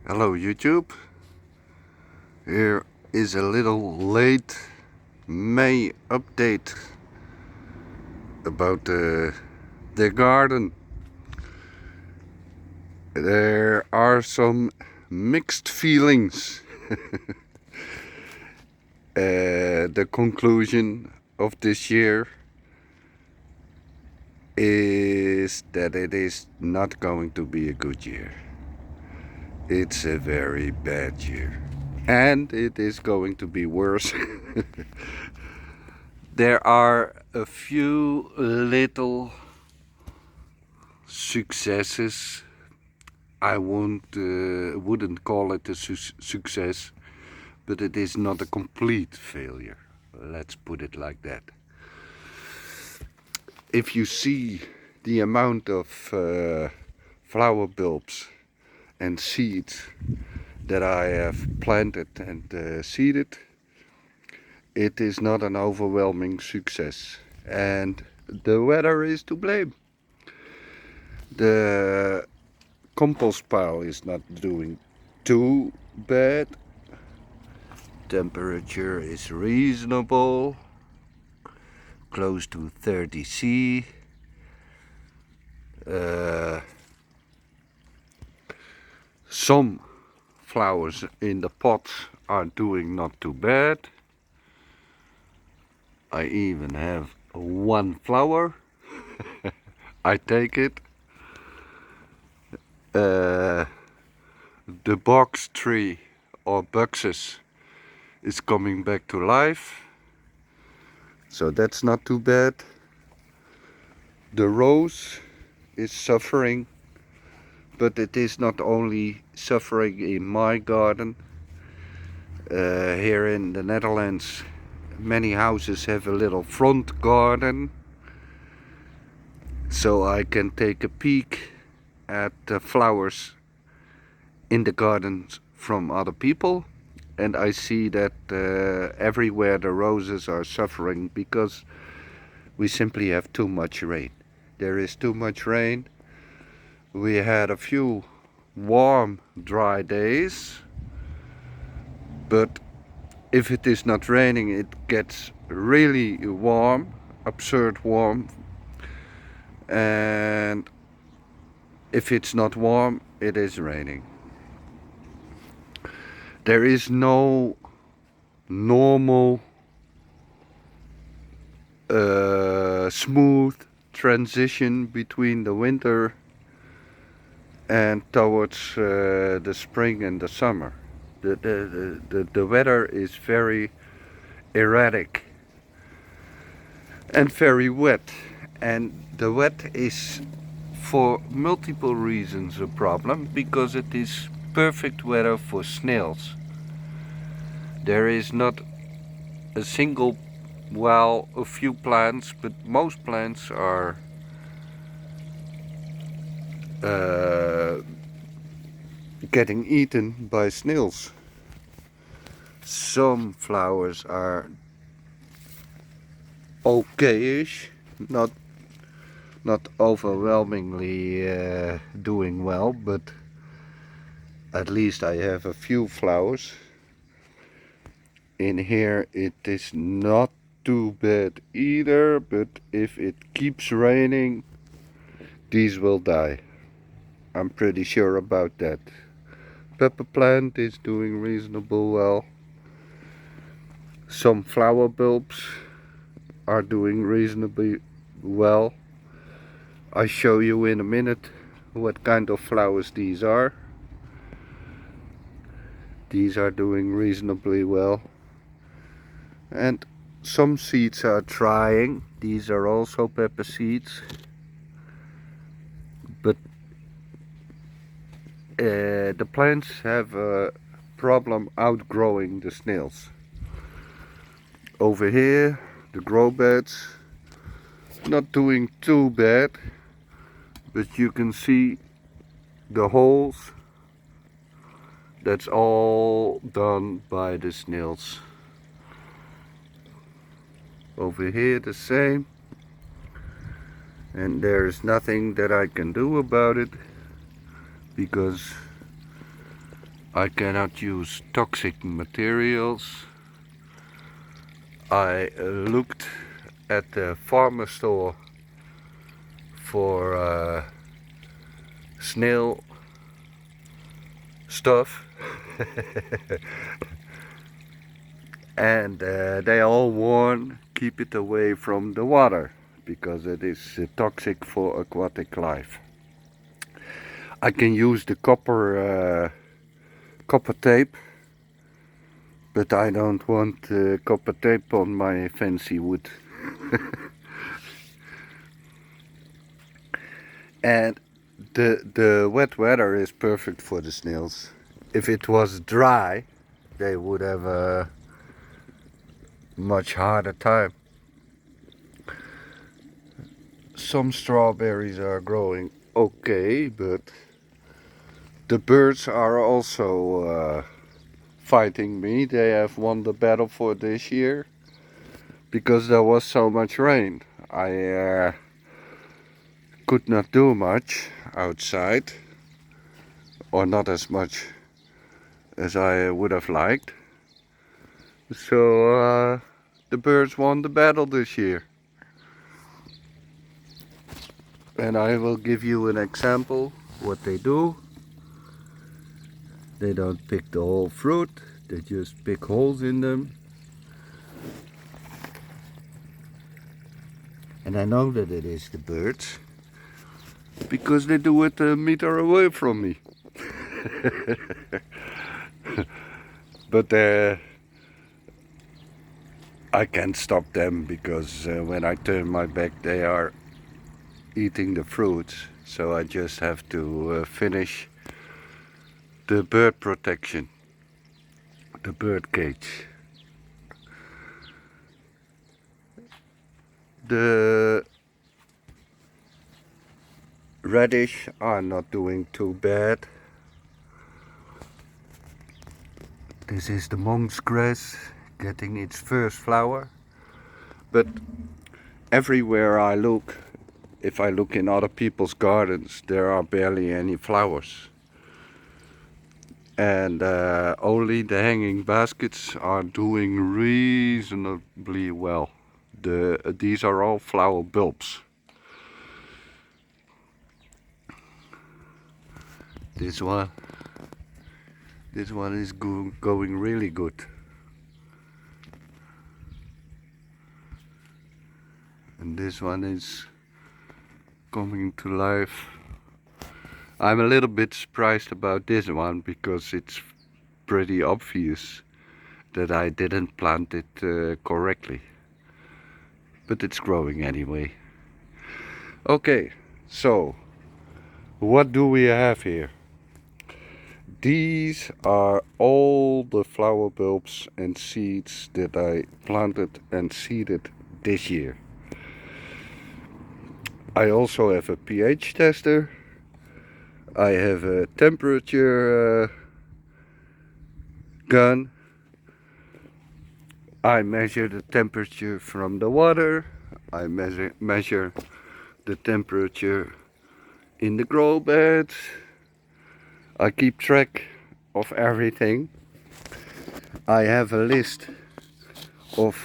Hello YouTube. Here is a little late May update about the garden. There are some mixed feelings. The conclusion of this year is that it is not going to be a good year. It's a very bad year. And it is going to be worse. There are a few little successes. I wouldn't call it a success, but it is not a complete failure. Let's put it like that. If you see the amount of flower bulbs and seeds that I have planted and seeded, it is not an overwhelming success, and the weather is to blame. The compost pile is not doing too bad. Temperature is reasonable, close to 30 C. Some flowers in the pots are doing not too bad. I even have one flower. I take it. The box tree or boxes is coming back to life, so that's not too bad. The rose is suffering, but it is not only suffering in my garden. Here in the Netherlands, many houses have a little front garden, so I can take a peek at the flowers in the gardens from other people, and I see that everywhere the roses are suffering because we simply have too much rain. There is too much rain. We had a few warm, dry days, but if it is not raining, it gets really warm, absurd warm, and if it's not warm, it is raining. There is no normal smooth transition between the winter and towards the spring and the summer. The weather is very erratic and very wet, and the wet is for multiple reasons a problem, because it is perfect weather for snails. There is not a single, well, a few plants, but most plants are getting eaten by snails. Some flowers are okayish, not overwhelmingly doing well, but at least I have a few flowers. In here it is not too bad either, but if it keeps raining, these will die. I'm pretty sure about that. Pepper plant is doing reasonably well. Some flower bulbs are doing reasonably well. I show you in a minute what kind of flowers these are. These are doing reasonably well. And some seeds are trying. These are also pepper seeds. But the plants have a problem outgrowing the snails. Over here, the grow beds, not doing too bad, but you can see the holes. That's all done by the snails. Over here the same, and there's nothing that I can do about it, because I cannot use toxic materials. I looked at the farmer store for snail stuff and they all warn keep it away from the water because it is toxic for aquatic life. I can use the copper tape, but I don't want copper tape on my fancy wood. And the wet weather is perfect for the snails. If it was dry, they would have a much harder time. Some strawberries are growing okay, but the birds are also fighting me. They have won the battle for this year because there was so much rain. I could not do much outside, or not as much as I would have liked. So the birds won the battle this year. And I will give you an example what they do. They don't pick the whole fruit, they just pick holes in them. And I know that it is the birds because they do it a meter away from me. But I can't stop them because when I turn my back they are eating the fruits. So I just have to finish the bird protection, the bird cage. The radish are not doing too bad. This is the monk's grass getting its first flower. But everywhere I look, if I look in other people's gardens, there are barely any flowers. And only the hanging baskets are doing reasonably well. These are all flower bulbs. This one is going really good. And this one is coming to life. I'm a little bit surprised about this one because it's pretty obvious that I didn't plant it correctly. But it's growing anyway. Okay, so what do we have here? These are all the flower bulbs and seeds that I planted and seeded this year. I also have a pH tester. I have a temperature gun. I measure the temperature from the water. I measure the temperature in the grow beds. I keep track of everything. I have a list of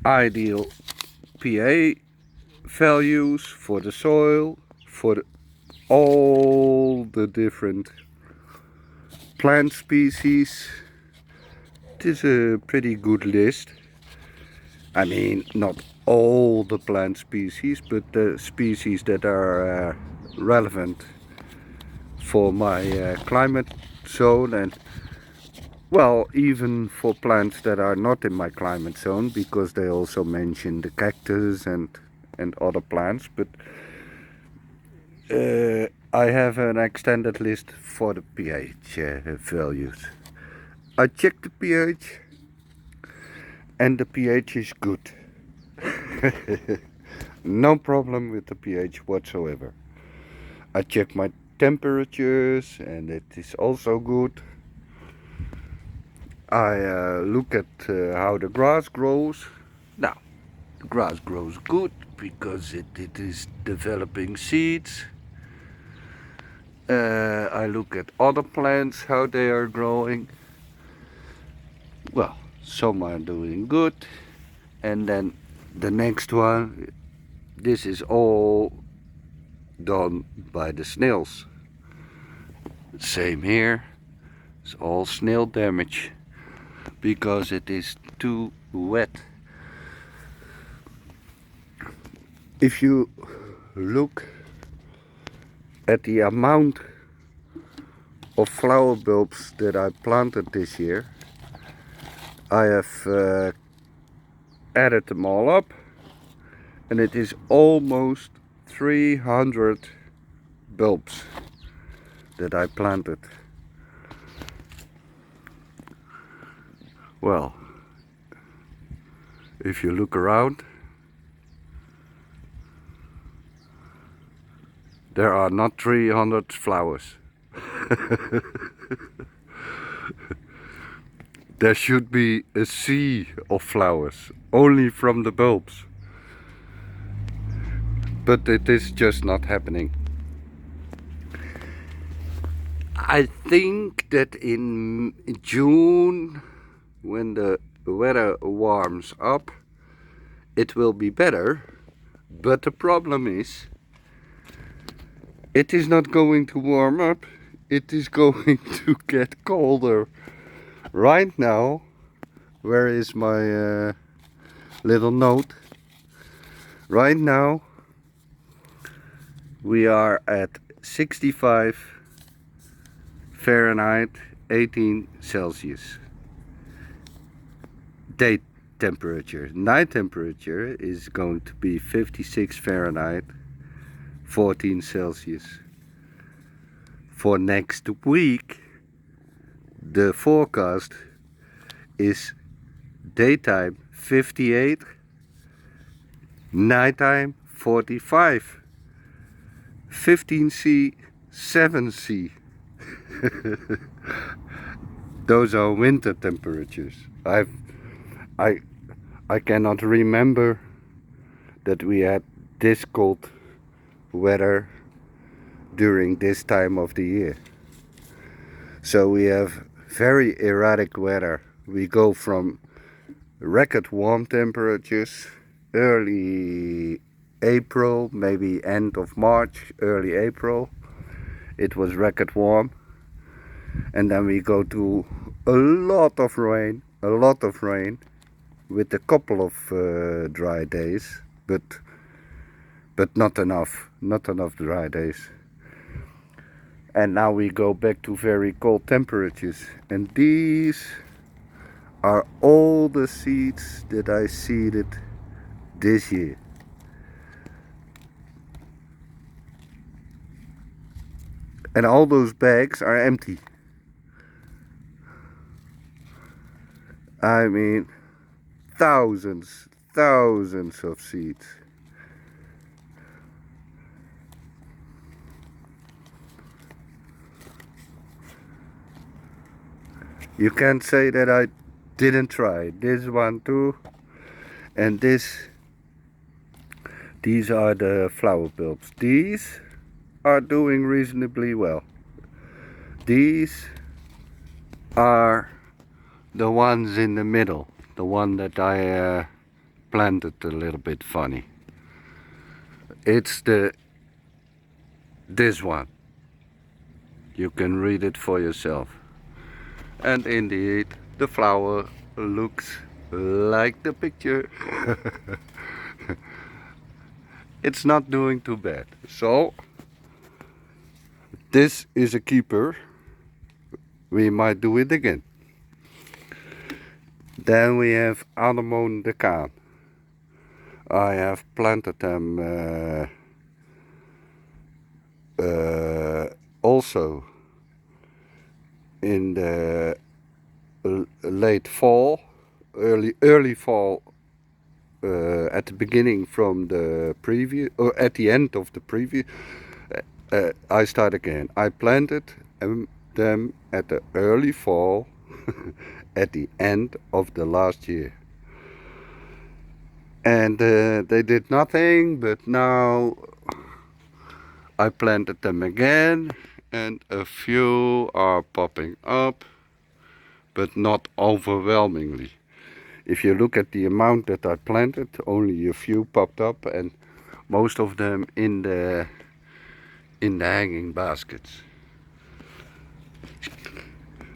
ideal pH values for the soil, for all the different plant species. It is a pretty good list. I mean, not all the plant species, but the species that are relevant for my climate zone, and well, even for plants that are not in my climate zone, because they also mention the cactus and other plants. But I have an extended list for the pH values. I check the pH and the pH is good. No problem with the pH whatsoever. I check my temperatures and it is also good. I look at how the grass grows. Now, the grass grows good because it is developing seeds. I look at other plants, how they are growing. Well, some are doing good. And then the next one, this is all done by the snails. Same here, it's all snail damage because it is too wet. If you look at the amount of flower bulbs that I planted this year, I have added them all up, and it is almost 300 bulbs that I planted. Well, if you look around, there are not 300 flowers. There should be a sea of flowers, only from the bulbs. But it is just not happening. I think that in June, when the weather warms up, it will be better. But the problem is, it is not going to warm up, it is going to get colder. Right now, where is my little note? Right now, we are at 65 Fahrenheit, 18 Celsius. Day temperature. Night temperature is going to be 56 Fahrenheit, 14 Celsius. For next week, the forecast is daytime 58, nighttime 45, 15C, 7C. Those are winter temperatures. I cannot remember that we had this cold weather during this time of the year. So we have very erratic weather. We go from record warm temperatures early April, maybe end of March, early April. It was record warm, and then we go to a lot of rain with a couple of dry days, but not enough dry days. And now we go back to very cold temperatures, and these are all the seeds that I seeded this year. And all those bags are empty. I mean, thousands of seeds. You can't say that I didn't try. This one too, and these are the flower bulbs. These are doing reasonably well. These are the ones in the middle, the one that I planted a little bit funny. It's this one. You can read it for yourself. And indeed, the flower looks like the picture. It's not doing too bad. So, this is a keeper. We might do it again. Then we have anemone decaan. I have planted them also in the late fall, early fall, at the beginning from the previous, or at the end of the previous. I start again. I planted them at the early fall at the end of the last year, and they did nothing, but now I planted them again and a few are popping up, but not overwhelmingly. If you look at the amount that I planted, only a few popped up, and most of them in the hanging baskets.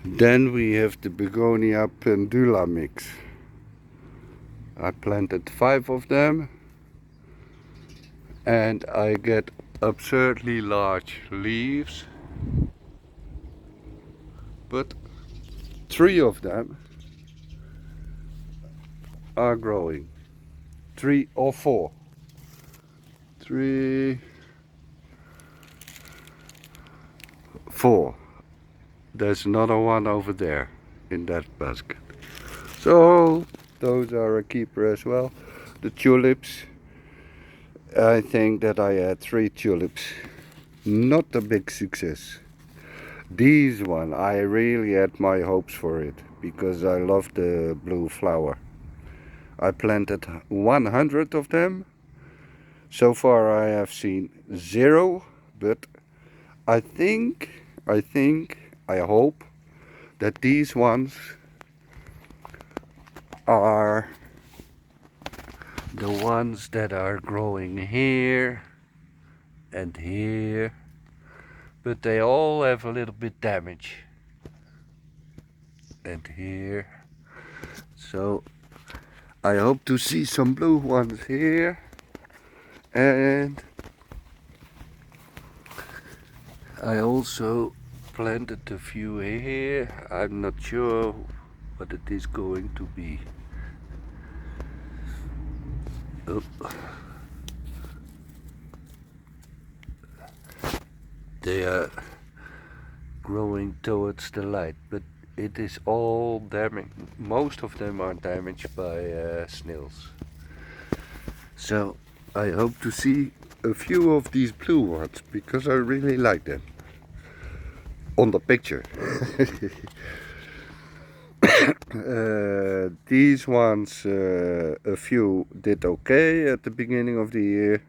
Then we have the begonia pendula mix. I planted 5 of them, and I get absurdly large leaves, but 3 of them are growing. 3 or 4. 3, 4. There's another one over there in that basket. So those are a keeper as well. The tulips, I think that I had 3 tulips. Not a big success. These one, I really had my hopes for it, because I love the blue flower. I planted 100 of them. So far I have seen 0, but I hope that these ones are the ones that are growing here and here, but they all have a little bit damage, and here. So I hope to see some blue ones here, and I also planted a few here. I'm not sure what it is going to be. Oh. They are growing towards the light, but it is all damaged. Most of them are damaged by snails. So I hope to see a few of these blue ones, because I really like them on the picture. These ones, a few did okay at the beginning of the year,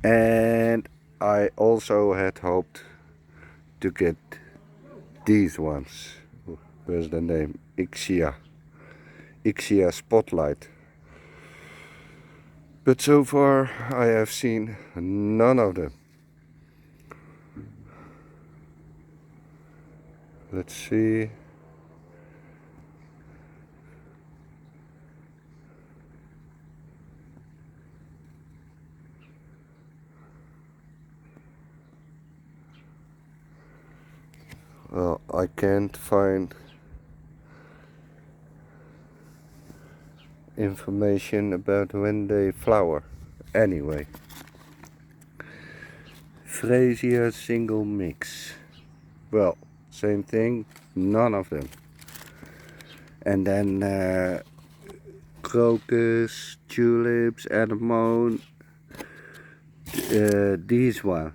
and I also had hoped to get these ones. Where's the name? Ixia Spotlight. But so far I have seen none of them. Let's see. Well, I can't find information about when they flower. Anyway, Freesia single mix. Well, same thing, none of them. And then crocus, tulips, anemone, these one.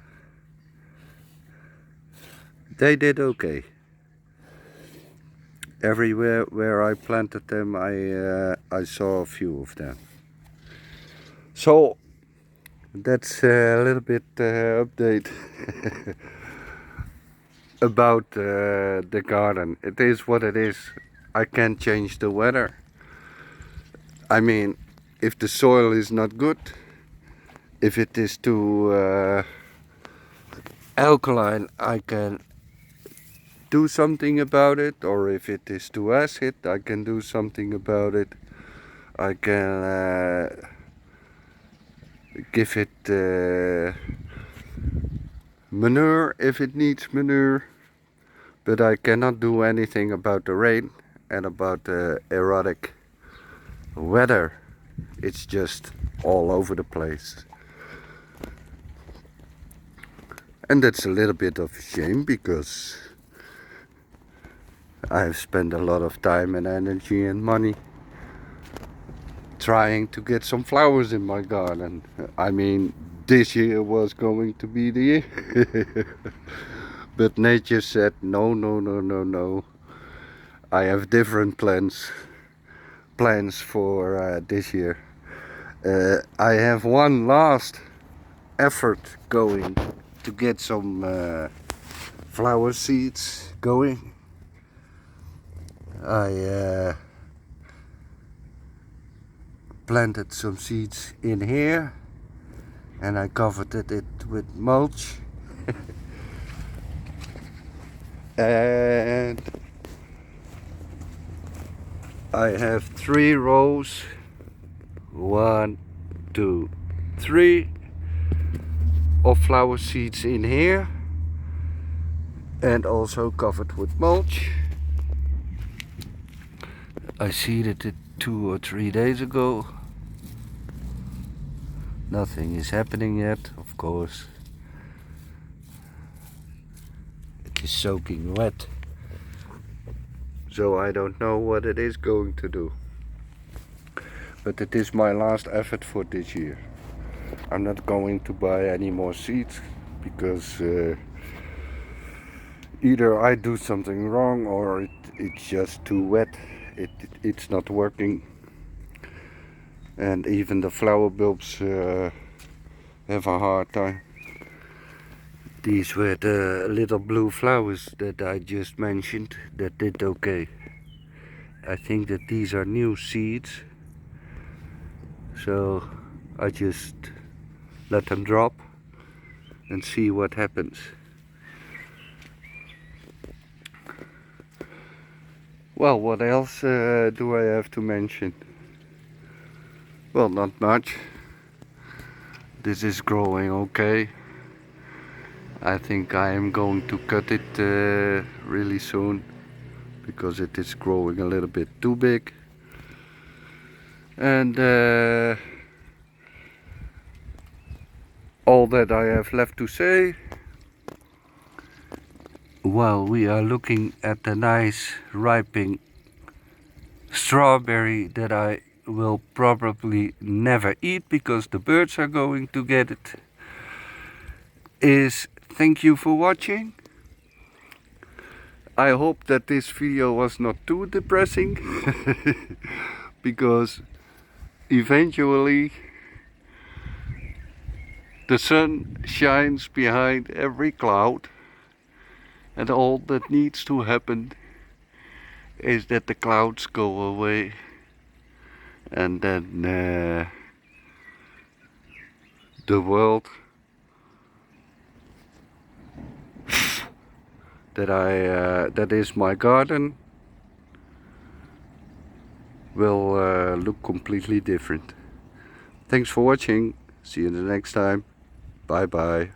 They did okay. Everywhere where I planted them, I saw a few of them. So that's a little bit update about the garden. It is what it is. I can't change the weather. I mean, if the soil is not good, if it is too alkaline, I can do something about it, or if it is too acid, I can do something about it. I can give it manure if it needs manure, but I cannot do anything about the rain and about the erratic weather. It's just all over the place. And that's a little bit of a shame, because I've spent a lot of time and energy and money trying to get some flowers in my garden. I mean, this year was going to be the year. But nature said no, no, no, no, no. I have different plans for this year. I have one last effort going to get some flower seeds going. I planted some seeds in here and I covered it with mulch. And I have 3 rows, 1, 2, 3 of flower seeds in here, and also covered with mulch. I seeded it 2 or 3 days ago. Nothing is happening yet, of course. It is soaking wet, so I don't know what it is going to do. But it is my last effort for this year. I'm not going to buy any more seeds because either I do something wrong or it's just too wet. It's not working. And even the flower bulbs have a hard time. These were the little blue flowers that I just mentioned that did okay. I think that these are new seeds, so I just let them drop and see what happens. Well, what else do I have to mention? Well, not much. This is growing okay. I think I am going to cut it really soon because it is growing a little bit too big. And all that I have left to say, while we are looking at the nice ripening strawberry that I will probably never eat because the birds are going to get it, is thank you for watching. I hope that this video was not too depressing because eventually the sun shines behind every cloud, and all that needs to happen is that the clouds go away, and then the world that is my garden will look completely different. Thanks for watching. See you the next time. Bye bye.